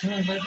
Yeah, but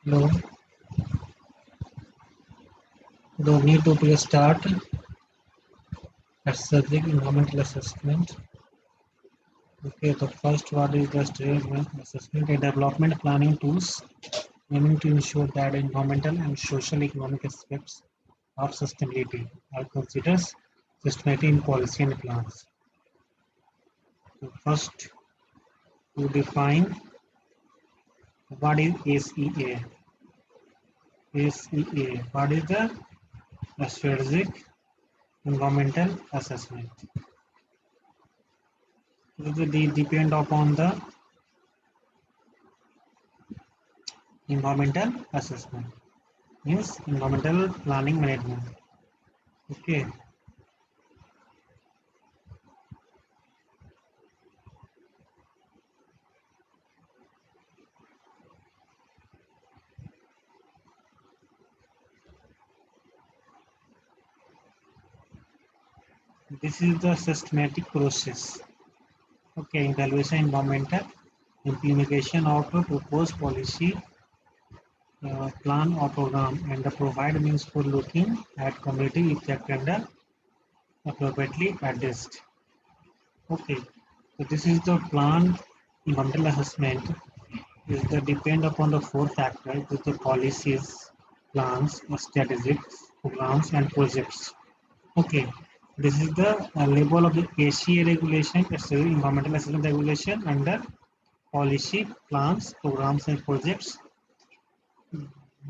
no, don't need to be a start. That's the environmental assessment. Okay, the first one is the statement assessment and development planning tools aiming to ensure that environmental and social economic aspects of sustainability are considered systematically in policy and plans. So first, to define what is ACA. ACA, what is the strategic environmental assessment? It will depend upon the environmental assessment, means environmental planning management. Okay, this is the systematic process. Okay, evaluation environmental implementation of a proposed policy, plan or program, and the provide means for looking at community effect and appropriately addressed. Okay, so this is the plan environmental assessment is the depend upon the four factors, with the policies, plans, strategies, programs, and projects. Okay, this is the label of the ACA regulation, it's the environmental assessment regulation under policy, plans, programs, and projects,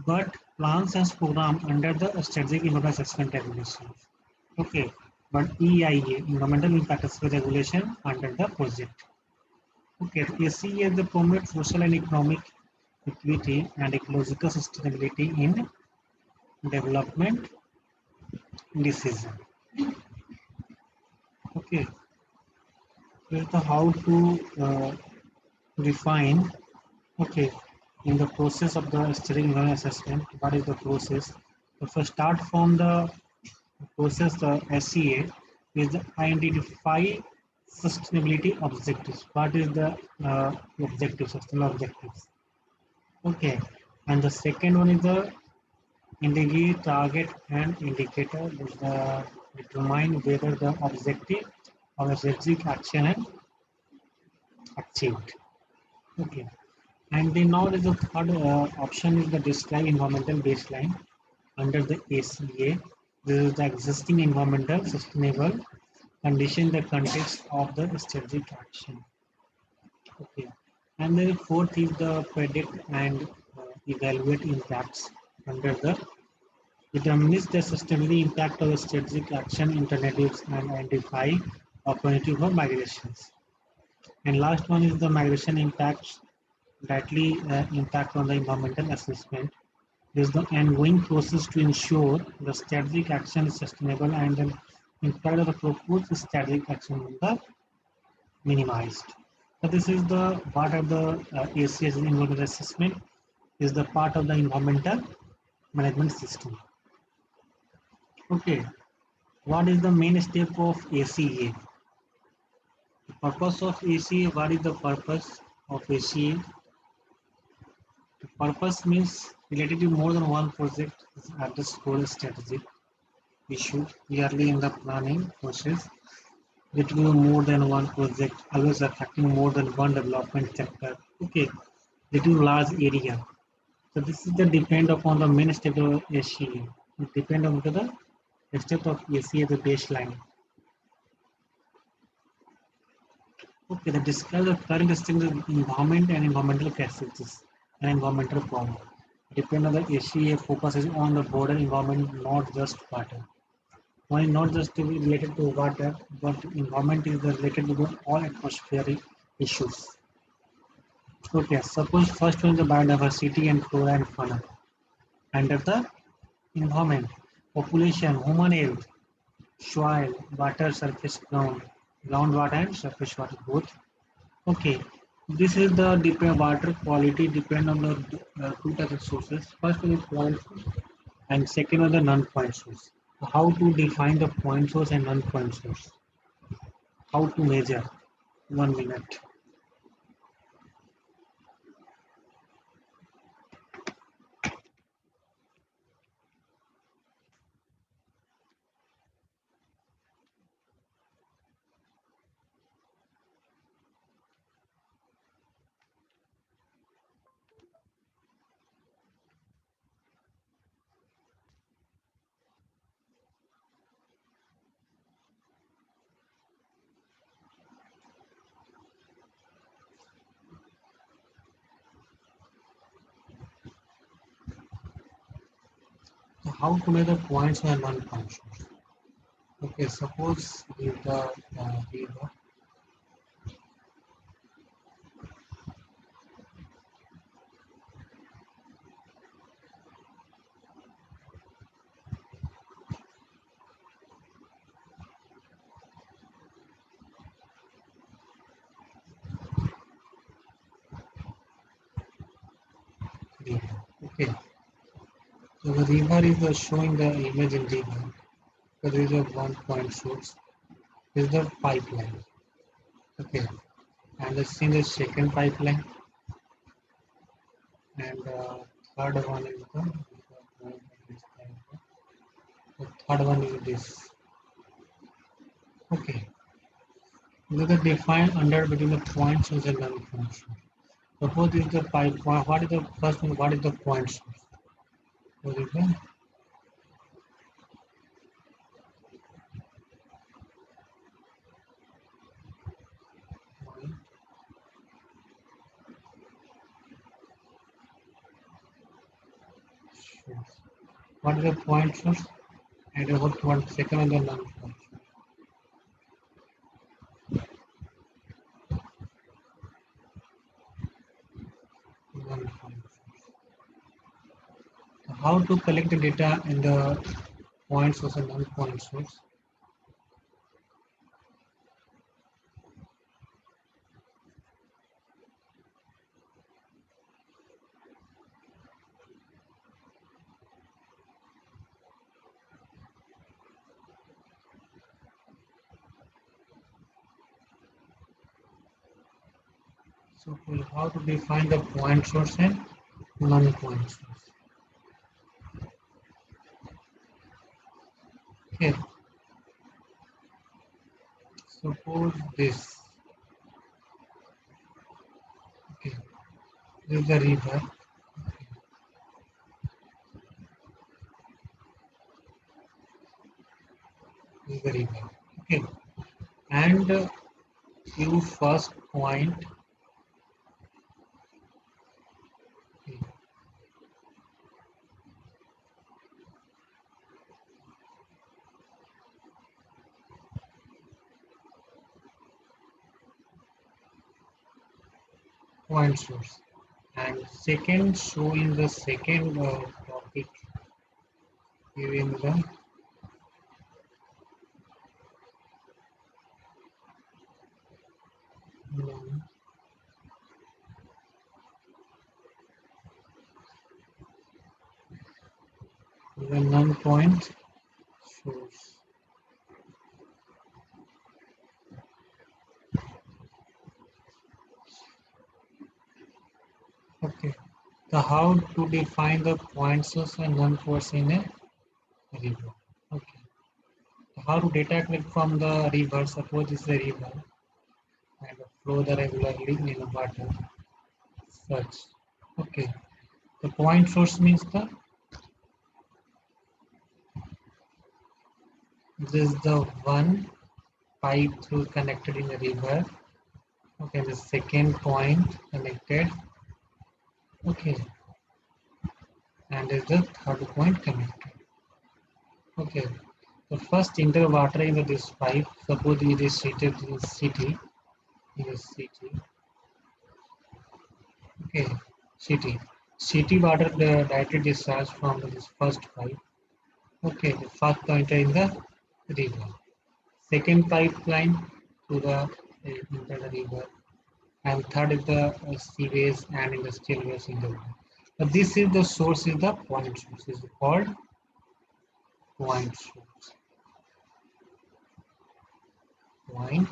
but plans and program under the strategic environmental assessment regulation. Okay, but EIA, environmental impact assessment regulation under the project. Okay, ACA the promote social and economic equity and ecological sustainability in development decision. Okay, here's the how to define. Okay, in the process of the steering learning assessment, what is the process? So first start from the process, the SCA is the identify sustainability objectives. What is the objective, sustainable objectives? Okay, and the second one is the indicate target and indicator is the determine whether the objective or the strategic action is achieved. Okay, and then now there's a third option is the describe environmental baseline under the ACA. This is the existing environmental sustainable condition in the context of the strategic action. Okay, and then fourth is the predict and evaluate impacts under the determines the sustainability impact of the strategic action alternatives and identify alternative for migrations. And last one is the migration impacts directly impact on the environmental assessment. This is the ongoing process to ensure the strategic action is sustainable and the impact of the proposed strategic action will be minimized. So this is the part of the ACS environmental assessment is the part of the environmental management system. Okay, what is the main step of ACA? The purpose of ACA, what is the purpose of ACA? The purpose means related to more than one project is underscore strategic issue clearly in the planning process. It will more than one project, always affecting more than one development sector. Okay, it will large area. So this is the depend upon the main step of ACA. It depend on the step of ACA the baseline. Okay, that describe the current state of environment and environmental cases and environmental problem. Depend on the ACA focuses on the broader environment, not just water. Why not just to be related to water, but environment is related to the all atmospheric issues. Okay, suppose first one is the biodiversity and flora and fauna. Under the environment, population, human health, soil, water, surface, groundwater and surface water both. Okay, this is the depend water quality depend on the two types of sources. First one is point source and second one the non-point source. How to define the point source and non-point source? How to measure? 1 minute. So how to measure points and non-point source? Okay, suppose if the river. Okay, so the river is showing the image in river. So there is a 1 point source. This is the pipeline. Okay, and let's see the second pipeline, and third one is the third one is this. Okay, these are defined under between the point source and non-point source. Suppose this is the pipe. What is the first one? What is the point source? What is the point source? What is the point source? And what one second and the non-point source. Non-point source. So how to collect the data in the point source and non-point source? So how to define the point source and non-point source? Okay, suppose this. Okay, this is the river. This is the river. Okay, and you first point. Okay, point source. And second, showing the second topic given the non- The non-point source. Okay. So how to define the point source and non-point source in a river? Okay. So how to data collect from the river? Suppose this is a river and flow the regularly in the water. Such. Okay. The point source means this is the one pipe through connected in the river. Okay, the second point connected. Okay, and is the third point connected. Okay, the first enter water in this pipe. Suppose it is seated in city. In a city. Okay, city. City water directly discharged from this first pipe. Okay, the first point in the river. Second pipeline to the into the river, and third is the sewage and industrial waste in the river. But this is the source is the point source is called point source. Point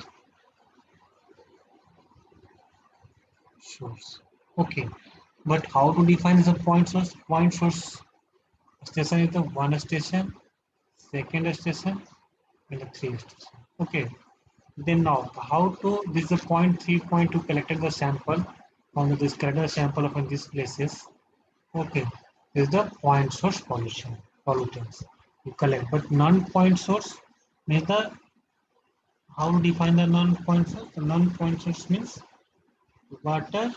source. Okay, but how to define the point source? Point source station is the one station, second station, and the three station. Okay, then now how to this is the point 3.2 collected the sample from this collected sample of these places. Okay, this is the point source pollution pollutants you collect, but non-point source means the how to define the non-point source? The non-point source means water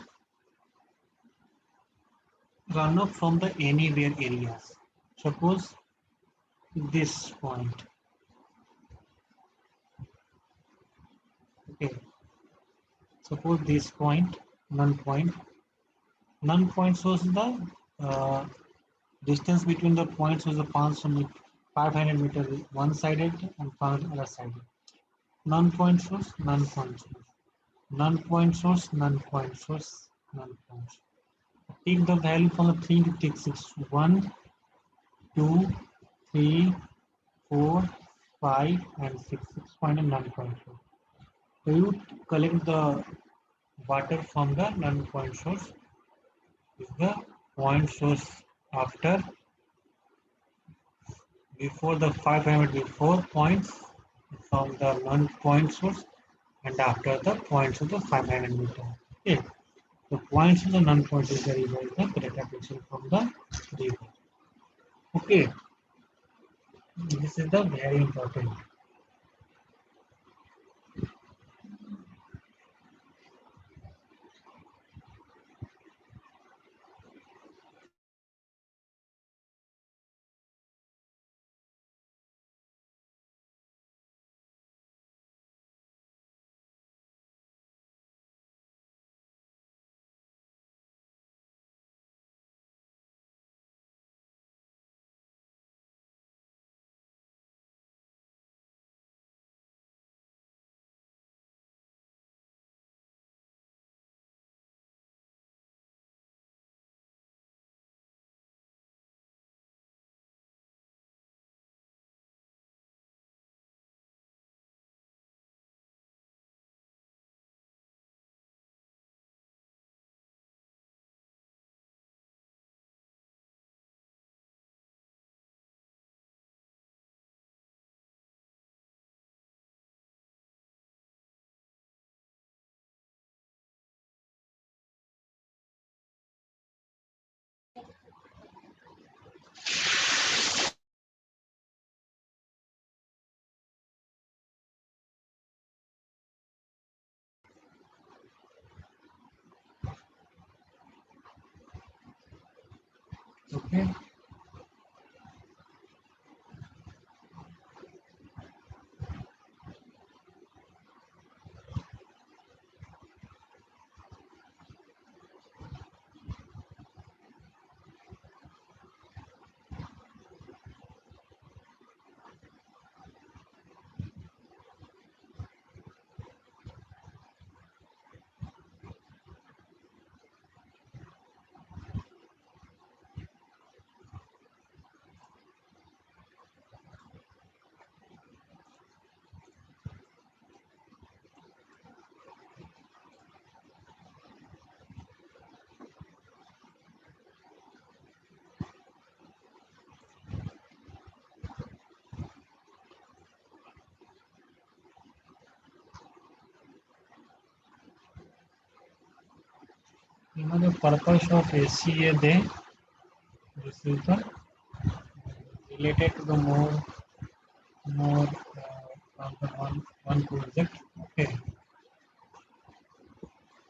runoff from the anywhere areas. Suppose this point. Okay. Suppose this point, non-point. Non-point source is the distance between the points is the 500 meter one sided and 500 other sided. Non-point source, non-point source. Non-point source, non-point source, non-point source. Take the value from the 3 to take 6. 1, 2, 3, 4, 5, and 6. 6 point and non-point source. So you collect the water from the non-point source. Is the point source after before the 500 before points from the non-point source and after the points of the 500 meter. Okay. The points of the non-point is the river is the data collection from the river. Okay. This is the very important. Okay. The purpose of ACA then this is the related to the more of the one project. Okay,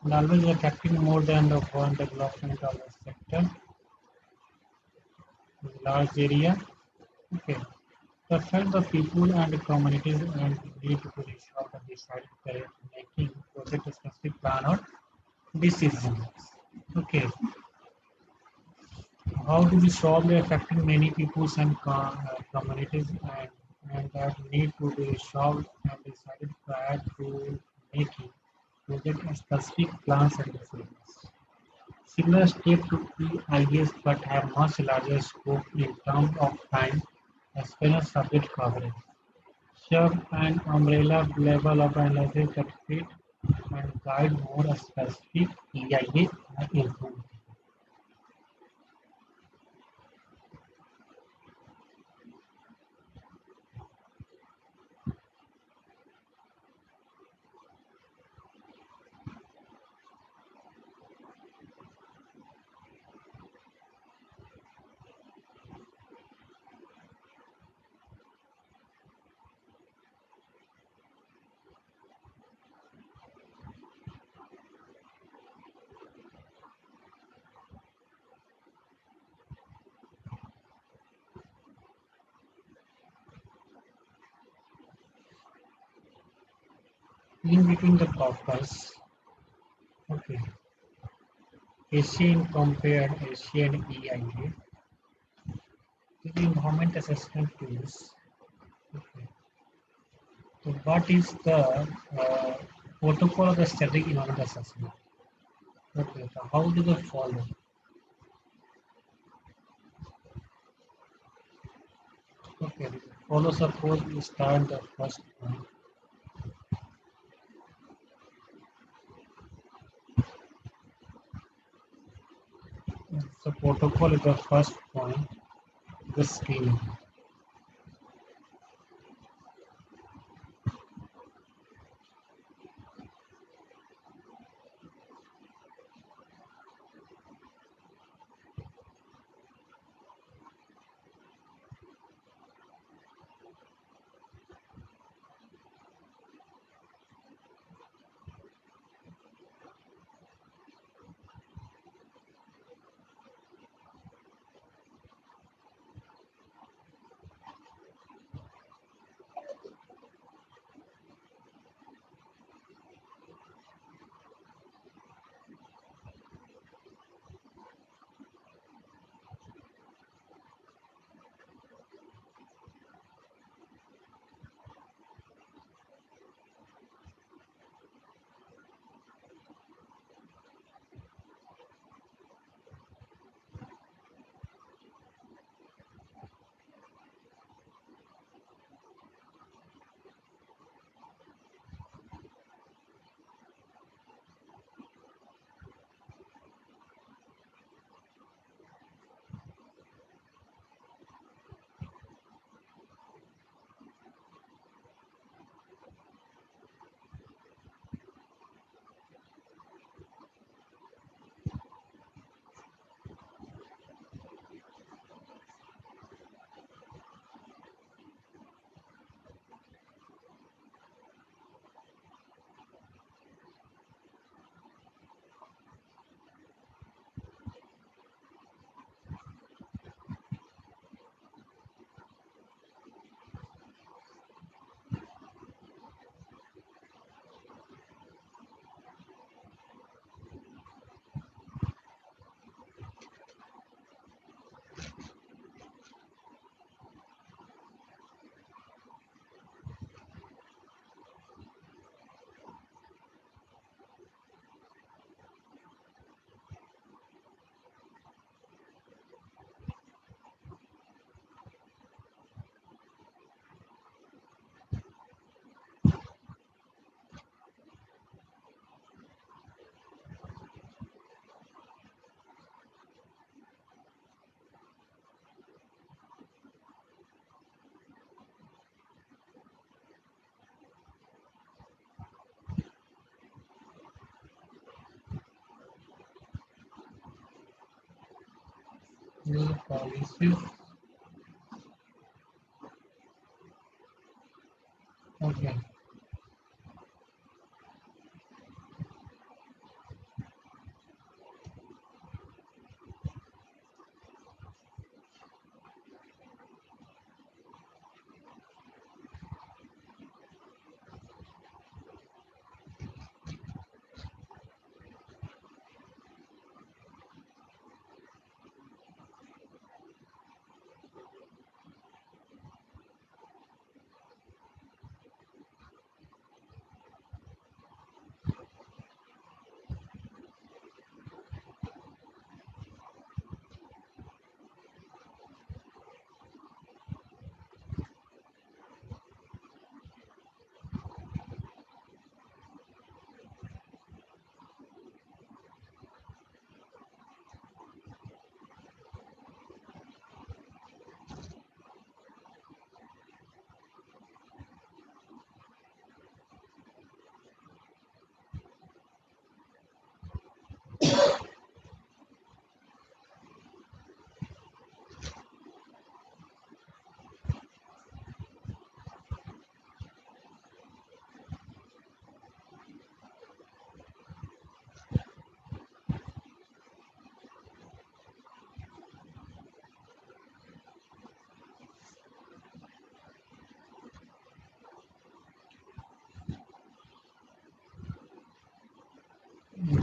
and always affecting more than the one development of the sector, large area. Okay, to affect the people and the communities and need to ensure the decided correct making project specific plan or decisions. Okay, how do we solve the affecting many peoples and communities and that need to be solved and decided prior to making project specific plans and decisions. Similar steps to EIS but have much larger scope in terms of time as well as subject coverage. Serve an umbrella level of analysis that fit and guide more specific EIA improvement. In between the purpose, okay, Asian compared Asian EIA, the environment assessment tools. Okay. So what is the protocol of the static environment assessment? Okay, so how do they follow? Okay, follow suppose we start the first one. So protocol is the first point, the screening. New policies. Okay.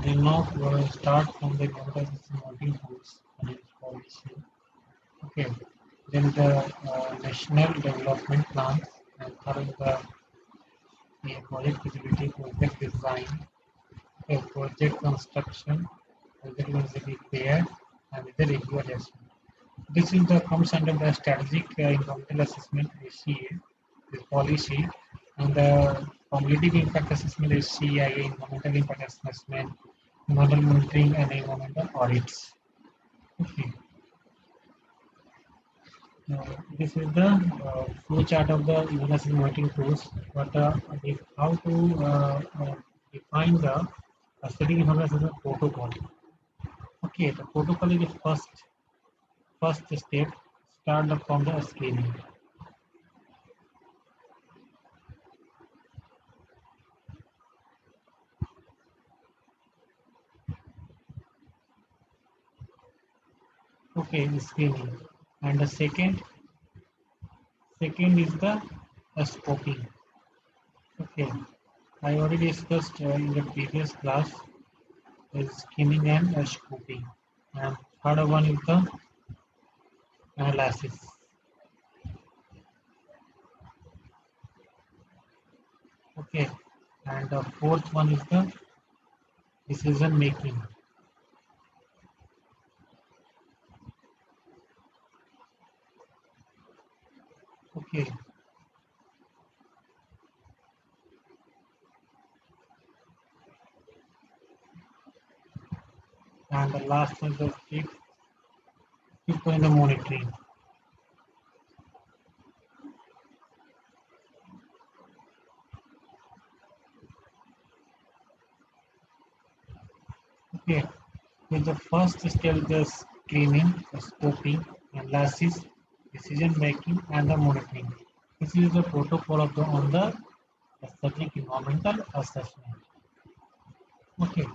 Then now we'll start from the government working groups and its policy. Okay. Then the national development plans and third the project feasibility, project design, okay, project construction, project going to be there, and the review assessment. This is the comes under the strategic environmental assessment (SEA), this policy, and the cumulative impact assessment (SCIA), environmental impact assessment, environmental monitoring, and environmental audits. Okay. This is the flow chart of the ENS monitoring tools. But how to define the study information as a protocol? Okay, the protocol is the first step. Start from the scaling. Okay, scaling, and the second is the scoping. Okay, I already discussed in the previous class is skimming and scoping, and third one is the analysis. Okay, and the fourth one is the decision making. Okay, and the last one is the fifth one is the monitoring. Okay, with the first step is the screening, the scoping, analysis, decision making, and the monitoring. This is the protocol of the on the subject environmental assessment. Okay,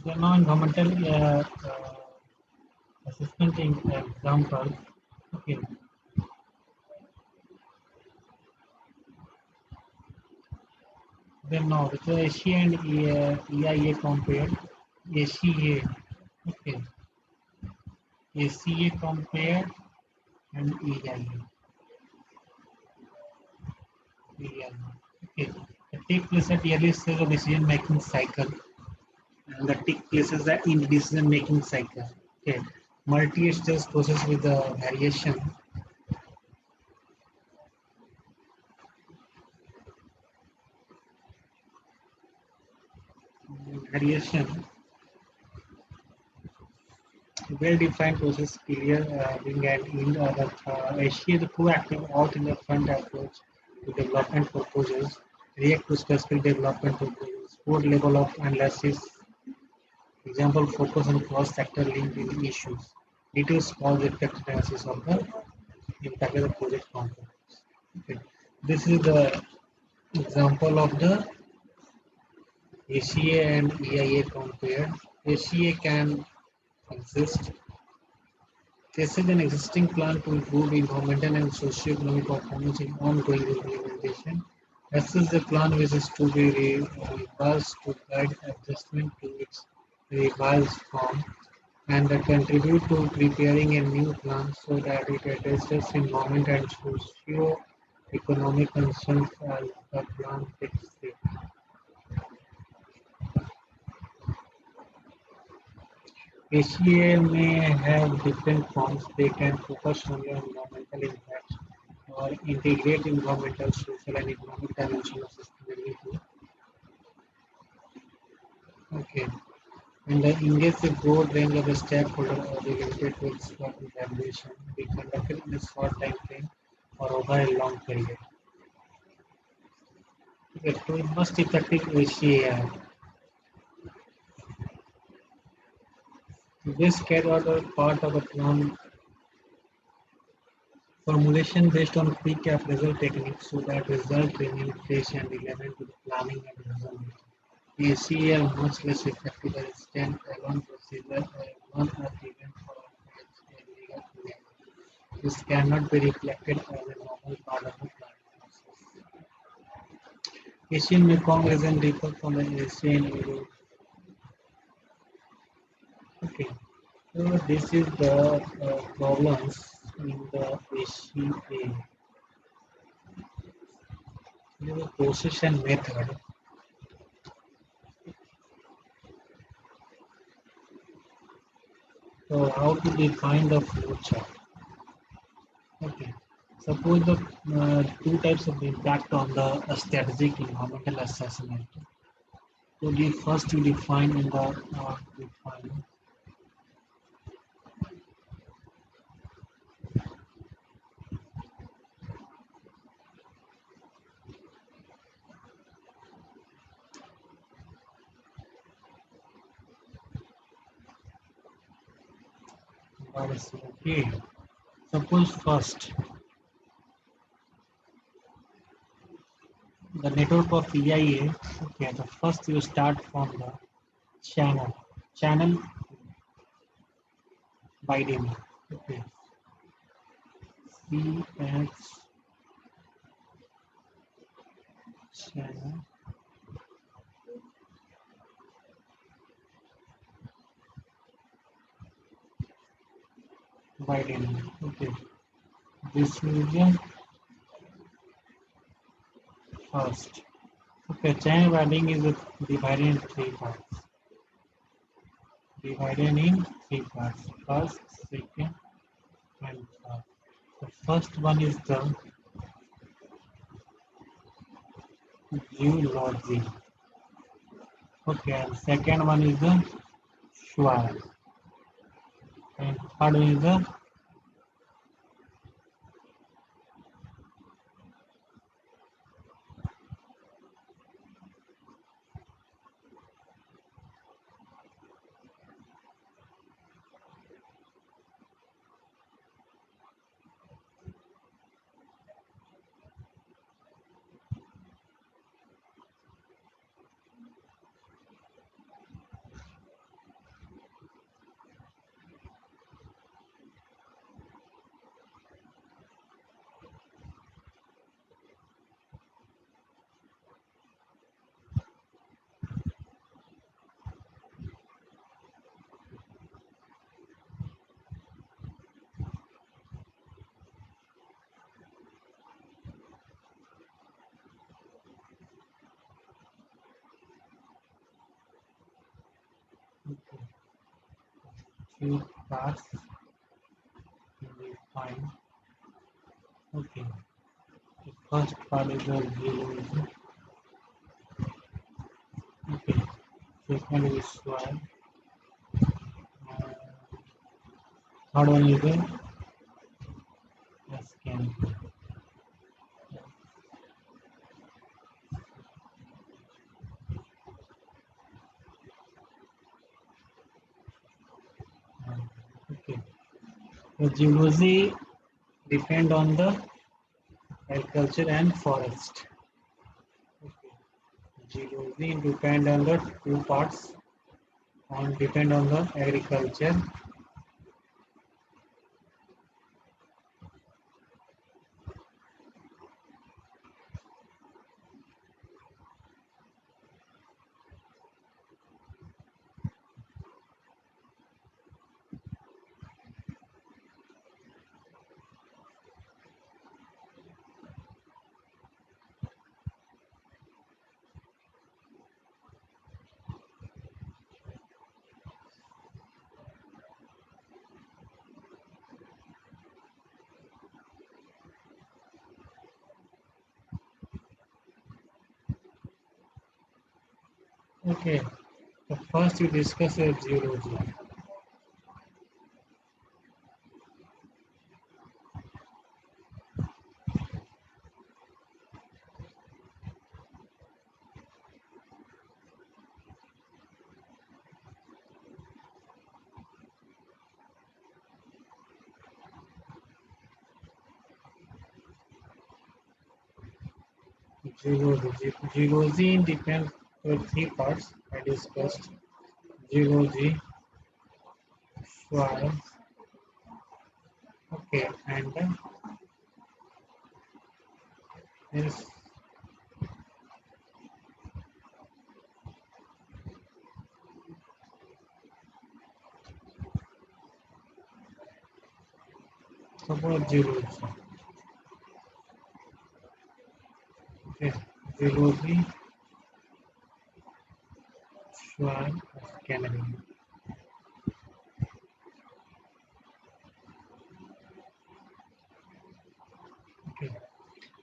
the non-environmental assessment example. Okay, then now with the ACA and EIA compared, ACA, okay, ACA compared and EIA, EIA. Okay, it take place at early stage of decision making cycle, and that take place at in decision making cycle. Okay, multi-stage process with the variation well-defined process clear being at in the SCA the proactive out in the front approach to development proposals, react to specific development proposals, board level of analysis Example focus on cross-sector linked issues. Details cause effect analysis of the impact of the project components. Okay. This is the example of the ACA and EIA compared. ACA can exist. This is an existing plan to improve environmental and socio-economic performance in ongoing implementation. This is the plan which is to be revised to guide adjustment to its revised form and contribute to preparing a new plan so that it addresses environment and socio-economic concerns as the plan takes shape. ACA may have different forms. They can focus on the environmental impacts or integrate environmental, social, and economic dimension of sustainability. Okay. And engage a broad range of stakeholders or related to expert evaluation. Be conducted in a short time frame or over a long period. Okay, to most effective ACA. This carried out a part of a plan formulation based on pre-appraisal techniques so that results remain fresh and relevant to the planning and decision making. ACA are much less effective as stand-alone procedure or one-off event for a legal claim. This cannot be reflected as a normal part of the planning process. Asian Mekong region differ from the Asian Europe. Okay, so this is the problems in the ACA. The process and method. So how to define the flowchart? Okay. Suppose the two types of impact on the strategic environmental assessment. So the first you define in the define policy. Okay. Suppose first the network of EIA. Okay. The first you start from the channel widening. Okay. CX channel widening. Okay. This is the first. Okay. Channel widening is divided in three parts. Divided in three parts. First, second, and third. The first one is the geology. Okay, and second one is the soil. And third one is the three parts we find. Okay, the first part is the geology. Okay, second is soil. Third one is the scan. The geology depend on the agriculture and forest. Okay. Geology depend on the two parts on depend on the agriculture. Okay. So first you discuss geology. Geology depends on three parts I discussed. Geology, soil, okay, and is suppose geology. Okay, geology, soil, canary. Okay.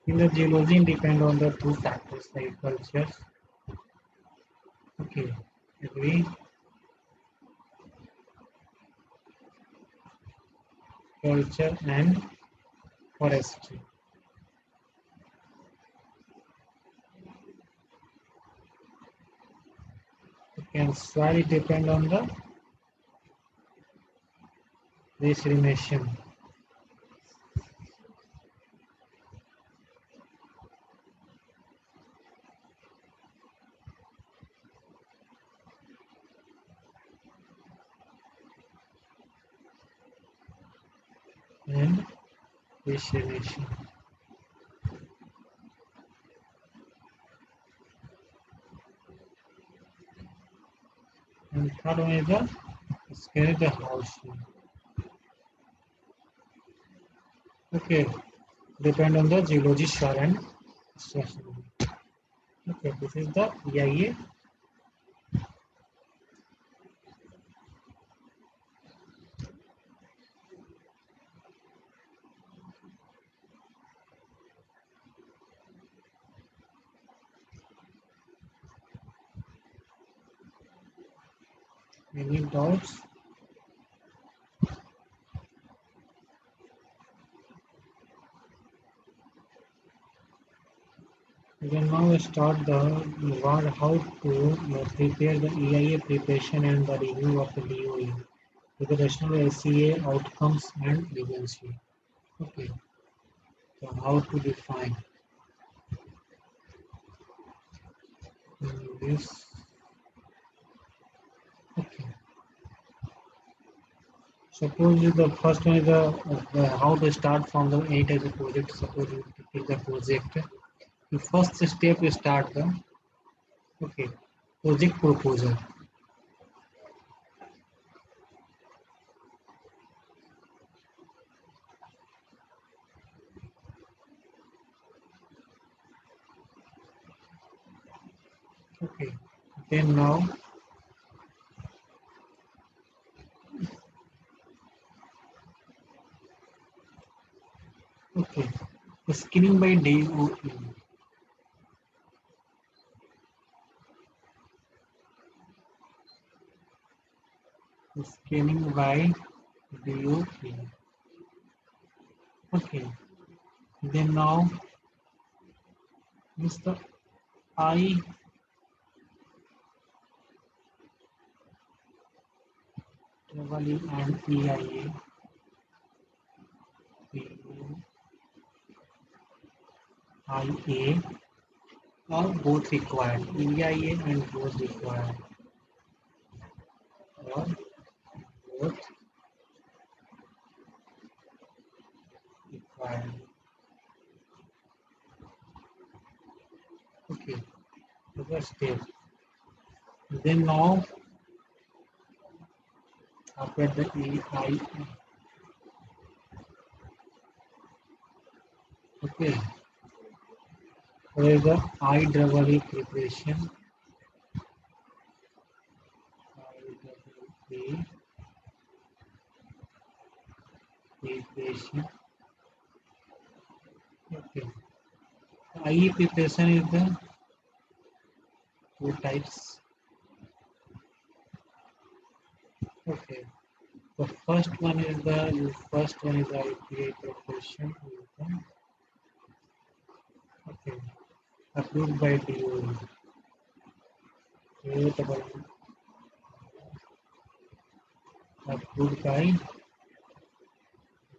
In the geology depend on the two factors like culture. Okay, agree. Culture and forestry. Okay, and soil depend on the reclamation and reclamation. And third one is the scale the house. Okay, depend on the geology, soil and stationary. Okay, this is the EIA. Any doubts? We can now start the what how to prepare the EIA preparation and the review of the DOE with the national SCA outcomes and agency. Okay, so how to define this? Okay, suppose the first one is the how to start from the A type of project. Suppose you take the project. The first step is start the okay project proposal. Okay, then now okay screening by DOE. Scanning by DOE. Okay, then now is the I and EIA. EIA or both required. EIA and both required. Or both required. Okay, the first step. Then now after the EIA. Okay, there is the IEEE preparation. IEEE preparation. Okay. IE preparation is the two types. Okay. The first one is the IPA preparation. Okay. Approved by DOE. Approved by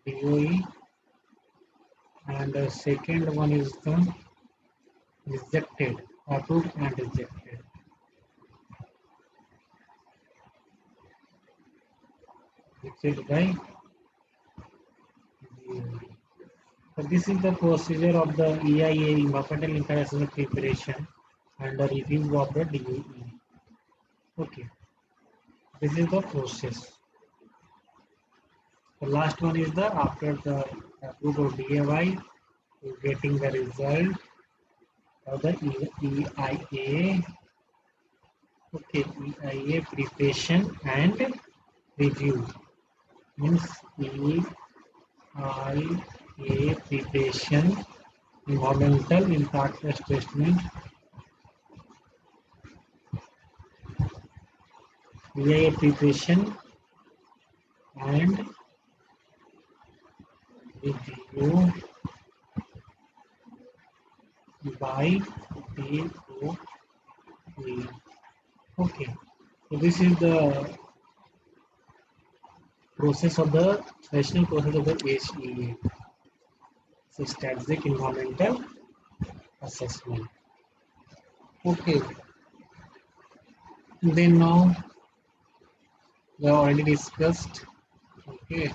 DOE, and the second one is the rejected, approved and rejected. Rejected by DOE. So this is the procedure of the EIA, Environmental Impact Assessment preparation, and the review of the DOE. Okay, this is the process. The last one is the after the approval of DAY, getting the result of the EIA. Okay, EIA preparation and review means EIA preparation, environmental impact assessment, EIA preparation and review by DOE. Okay, so this is the process of the traditional process of the HEA. So strategic environmental assessment. Okay, then now we have already discussed. Okay,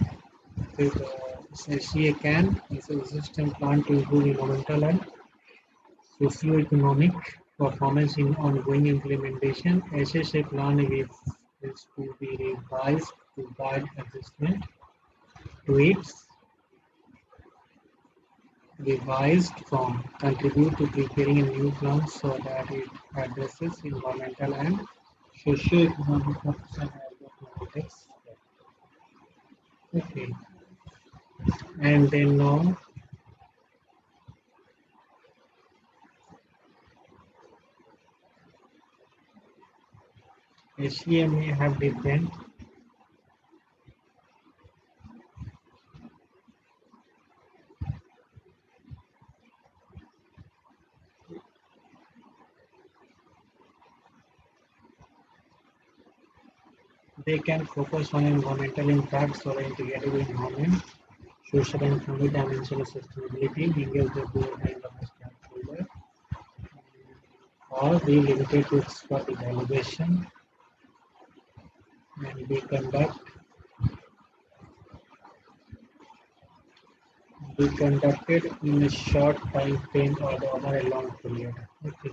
so HEA can is a system plan to improve environmental and socio-economic performance in ongoing implementation. HSA plan is to be revised to guide assessment to its revised form, contribute to preparing a new plan so that it addresses environmental and socio-economic concerns as the context. Okay, and then now HCA may have different they can focus on environmental impacts or integrated environment, social and economic dimension of sustainability, engage the board and the stakeholder, or be limited to expert evaluation, and be conducted in a short time frame or over a long period. Okay.